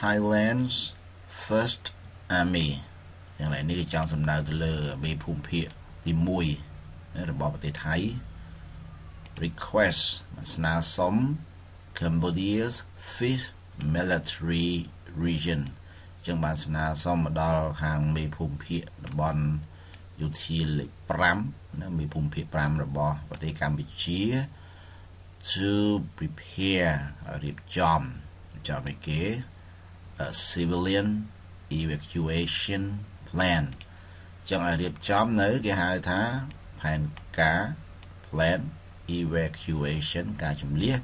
Thailand's first army อย่างไรนี่จางสำนักเลือเบภูมิเพียที่มวยในระบบประเทศไทย request สนาสม Cambodia's fifth military region จังบานสนาสมมาดอลทางเบภูมิเพียบอลอยู่ที่เล็กปรำนะเบภูมิเพียปรำระบบประเทศกัมพูชี to prepare เรียบจอมไปเก๋ a civilian evacuation plan จังเรียบจอมเนื้อเกี่ยหาท่าแผนการ plan evacuation การจุ่มเลี้ย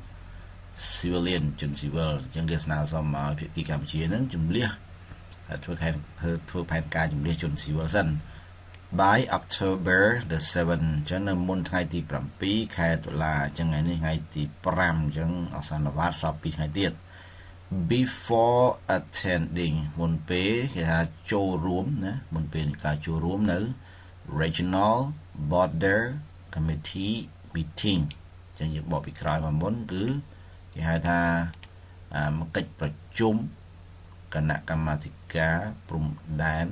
civilian จุ่ม civil จังเรียกนาสมพิการเชียนั้นจุ่มเลี้ยทั่วแผนการจุ่มเลี้ยจุ่ม civil สั้น by October the 7 จังมุนไทยที่ปรำปีแค่ตุลาจังไงนี่ไงที่ปรำจังอสานวัตสอบปีไงเดียด before attending มุนเปคือโจรวมนะมุนเปการโจรวมเนื้อ regional border committee meeting จังอยากบอกอีกครั้งมามุนคือคือท่าកិច្ចប្រជុំគណៈកម្មាធិការព្រំដែន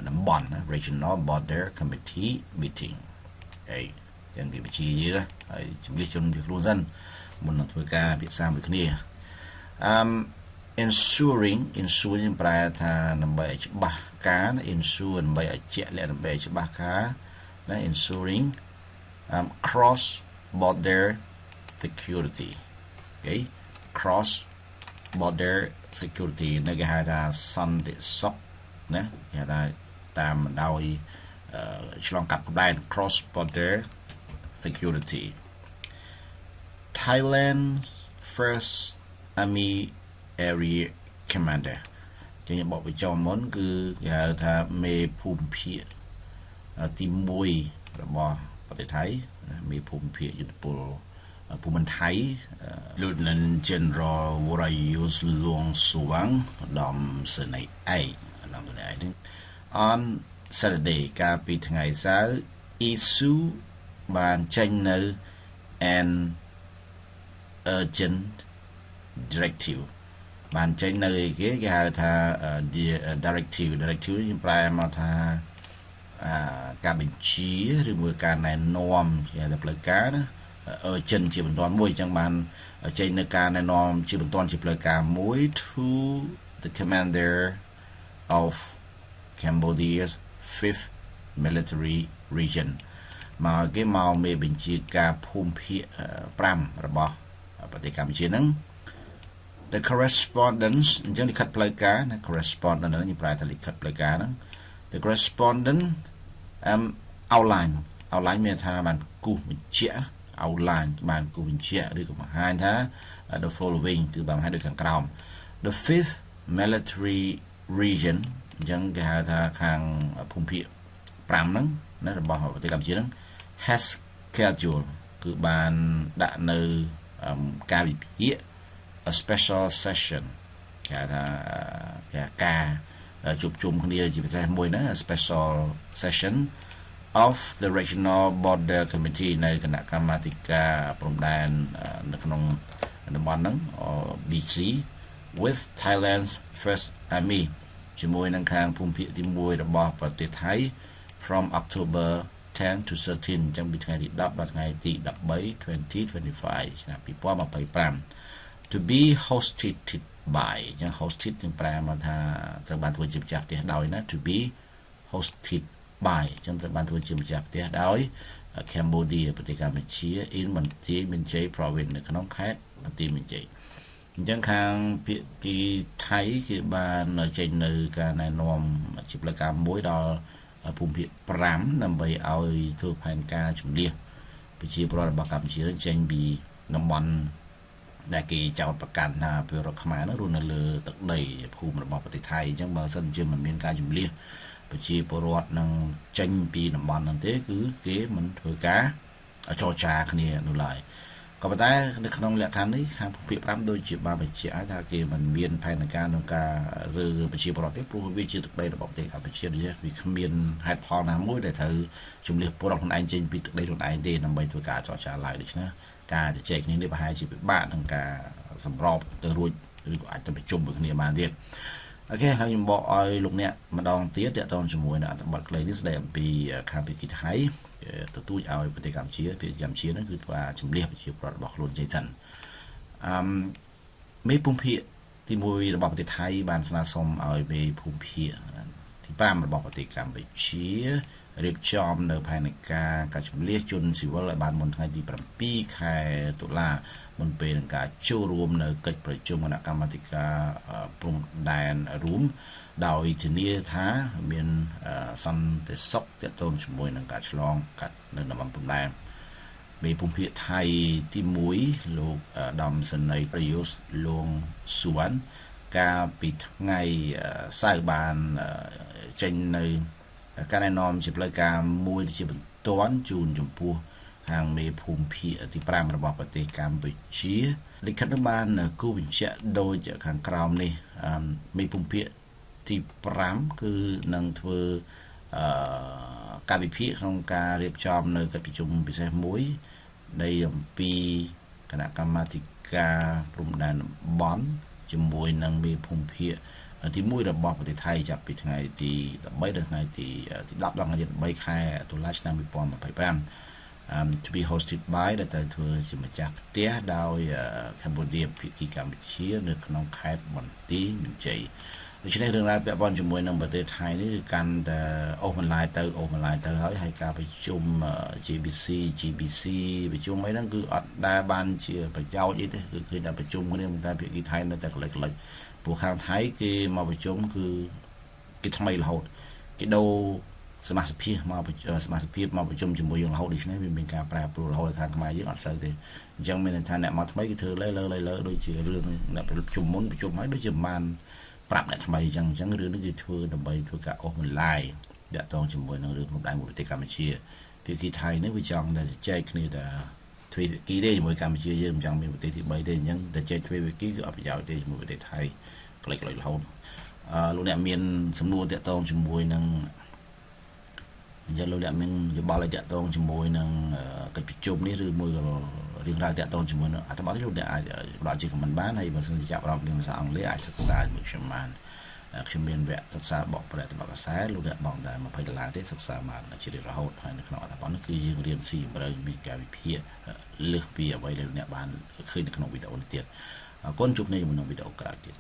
តំបន់ regional border committee meeting ហើយចឹងគេបញ្ជាយើងហើយជំរាបជូនពីគ្រូសិនមុននឹងធ្វើការពិភាក្សាមួយគ្នាensuring ប្រែថាដើម្បីឲ្យច្បាស់ការ ensure ដើម្បីឲ្យជាក់លាក់ដើម្បីឲ្យច្បាស់ការណា ensuring cross border security okay cross border security នៅគេហៅថាសន្តិសុខណាគេហៅថាតាមដោយឆ្លងកាត់ព្រំដែន cross border security Thailand first army area commander ជាបបវិចោមុនគឺគេហៅថាមេភូមិភាគទី1របស់ប្រទេសថៃមេភូមិភាគយុទ្ធពលภูมิไทย Lieutenant General Warayus Luang Suwang ដំសនៃឯក on Saturday កាលពីថ្ងៃសៅរ៍ issue បានចេញនៅ an urgent directive បានចេញនៅគេហៅថា directive ខ្ញុំប្រែមកថាការបញ្ជាឬមួយការណែនាំជាផ្លូវការណាurgent ជាបន្តមួយចឹងបានចេញនៅការណែនាំជាបន្តជាផ្លូវការមួយ to the commander of Cambodia's fifth military region មកគេមកមេបញ្ជាការភូមិភាគ5របស់ប្រទេសកម្ពុជាហ្នឹង the correspondence អញ្ចឹងលិខិតផ្លូវការណា correspondence ហ្នឹងខ្ញុំប្រែថាលិខិតផ្លូវការហ្នឹង the correspondent outline មានថាបានគូសបញ្ជាក់outline បានគូបញ្ជាក់ឬក៏បង្ហាញថា the following គឺបង្ហាញដូចខាងក្រោម the fifth military region អញ្ចឹងគេហៅថាខាងភូមិភាគ5ហ្នឹងណារបស់ប្រទេសកម្ពុជាហ្នឹង has schedule គឺបានដាក់នៅការវិភាគ a special session គេហៅថាការជួបជុំគ្នាជាពិសេសមួយណា a special session of the regional border committee នៅគណៈកម្មាធិការព្រំដែននៅក្នុងតំបន់ហ្នឹង BC with Thailand's first army ជាមួយនឹងខាងភូមិភាគទី1របស់ប្រទេសថៃ from October 10 to 13 ចឹងពីថ្ងៃទី10ដល់ថ្ងៃទី13 2025 ឆ្នាំ2025 to be hosted by ចឹង hosted នឹងប្រែមកថាត្រូវបានធ្វើជាម្ចាស់ផ្ទះដោយណា to be hosted by ចឹងត្រូវបានធ្វើជាម្ចាស់ផ្ទះដោយ Cambodia ប្រទេសកម្ពុជា in បន្ទាយមានជ័យ province នៅក្នុងខេត្តបន្ទាយមានជ័យអញ្ចឹងខាងភាគីថៃគឺបានចេញនៅការណែនាំជាផ្លូវការមួយដល់ភូមិភាគ5ដើម្បីឲ្យធ្វើផែនការជំនះប្រជាពលរដ្ឋរបស់កម្ពុជាចេញពីតំបន់ដែលគេចោទប្រកាន់ថាពលរដ្ឋខ្មែរនោះរស់នៅលើទឹកដីភូមិរបស់ប្រទេសថៃអញ្ចឹងបើសិនជាមិនមានការជំនះប្រជាពលរដ្ឋនឹងចេញពីតំបន់ហ្នឹងទេគឺគេមិនធ្វើការចរចាគ្នានោះឡើយក៏ប៉ុន្តែនៅក្នុងលក្ខខណ្ឌនេះខាងភូមិភាគ5ដូចជាបានបញ្ជាក់ថាគេមិនមានផែនការក្នុងការរើប្រជាពលរដ្ឋទេព្រោះវាជាទឹកដីរបស់ប្រទេសកម្ពុជាដូច្នេះវាគ្មានហេតុផលណាមួយដែលត្រូវជំនះពលរដ្ឋខ្លួនឯងចេញពីទឹកដីខ្លួនឯងទេដើម្បីធ្វើការចរចាឡើយដូច្នេះការជជែកគ្នានេះប្រហែលជាពិបាកក្នុងការសម្របទៅរួច ឬក៏អាចទៅប្រជុំvớiគ្នាបានទៀតអូខេហើយខ្ញុំបកឲ្យលោកអ្នកម្ដងទៀតតើតើជាមួយនឹងអត្ថបទខ្លីនេះស្ដីអំពីខាងភាគីថៃទទូចឲ្យប្រទេសកម្ពុជាភាគីកម្ពុជាហ្នឹងគឺថាជំនះប្រជាពលរដ្ឋរបស់ខ្លួនចេញសិនមេភូមិភាគទី1របស់ប្រទេសថៃបានស្នើសុំឲ្យមេភូមិភាគទី5របស់ប្រទេសកម្ពុជារៀបចំនៅផែនការជំនះជនស៊ីវិលឲ្យបានមុនថ្ងៃទី7ខែតុលាមុនពេលនឹងការចូលរួមនៅកិច្ចប្រជុំគណៈកម្មាធិការព្រំដែនរួមដោយធានាថាមានសន្តិសុខទាក់ទងជាមួយនឹងការឆ្លងកាត់នៅតំបន់ព្រំដែនមេភូមិភាគថៃទី1លោកដំសនីប្រយុទ្ធលងសុវណ្ណកាលពីថ្ងៃសៅរ៍បានចេញនៅការណែនាំជាផ្លូវការមួយជាបន្ទាន់ជូនចំពោះខាងមេភូមិភាគទី5របស់ប្រទេសកម្ពុជាលិខិតនោះបានគូបញ្ជាក់ដោយខាងក្រោមនេះមេភូមិភាគទី5គឺនឹងធ្វើការវិភាគក្នុងការរៀបចំនៅកិច្ចប្រជុំពិសេសមួយនៃអំពីគណៈកម្មាធិការព្រំដែនតំបន់ជាមួយនឹងមេភូមិភាគទី1របស់ប្រទេសថៃចាប់ពីថ្ងៃទី13ដល់ថ្ងៃទី10ដល់ថ្ងៃទី13ខែតុលាឆ្នាំ2025to be hosted by ដែលទៅធ្វើជាម្ចាស់ផ្ទះដោយកម្ពុជាភាគីកម្ពុជានៅក្នុងខេត្តបន្ទាយមានជ័យដូច្នេះរឿងរ៉ាវពាក់ព័ន្ធជាមួយនឹងប្រទេសថៃនេះគឺកាន់តែអូសបន្លាយទៅហើយការប្រជុំ GBC ប្រជុំអីហ្នឹងគឺអត់ដែលបានជាប្រយោជន៍អីទេគឺឃើញតែប្រជុំគ្នាតែភាគីថៃនៅតែកលិចពួកខាងថៃគេមកប្រជុំគឺគេថ្មីរហូតគេដូរសមាជិកមកប្រជុំជាមួយយើងរហូតដូច្នេះវាមានការប្រែប្រួលរហូតដល់ខាងខ្មែរយើងអត់សូវទេអញ្ចឹងមានន័យថាអ្នកមកថ្មីគេធ្វើលើដូចជារឿងអ្នកប្រជុំមុនប្រជុំហើយដូចជាបានប្រាប់អ្នកថ្មីអញ្ចឹងរឿងនេះគឺធ្វើដើម្បីធ្វើការអូសបន្លាយតាក់ទងជាមួយនឹងរឿងក្នុងដែនមួយប្រទេសកម្ពុជាភាគីថៃនេះវាចង់តែចែកគ្នាតែទ្វេភាគីទេជាមួយកម្ពុជាយើងមិនចង់មានប្រទេសទី3ទេអញ្ចឹងតែចែកទ្វេភាគីគឺអត់ប្រយោជន៍ទេជាមួយប្រទេសថៃក្លេចរហូតលោកអ្នកមានសំណួរតាក់ទងជាមួយនឹងអញ្ចឹងលោកអ្នកមានយោបល់ឲ្យតាក់ទងជាមួយនឹងកិច្ចប្រជុំនេះឬមួយក៏រឿងរ៉ាវតាក់ទងជាមួយនឹងអត្ថបទនេះលោកអ្នកអាចផ្ដល់ជា comment បានហើយបើសិនជាចាប់អារម្មណ៍ពីភាសាអង់គ្លេសអាចសិក្សាជាមួយខ្ញុំបានខ្ញុំមានវគ្គសិក្សាបកប្រែអត្ថបទភាសាលោកអ្នកបងតែ$20ទេសិក្សាបានជារៀងរហូតហើយនៅក្នុងអត្ថបទនេះគឺយើងរៀនស៊ីជម្រៅមានការវិភាគលើសពីអ្វីដែលលោកអ្នកបានឃើញនៅក្នុងវីដេអូនេះទៀតអរគុណជួបគ្នាជាមួយក្នុងវីដេអូក្រោយទៀត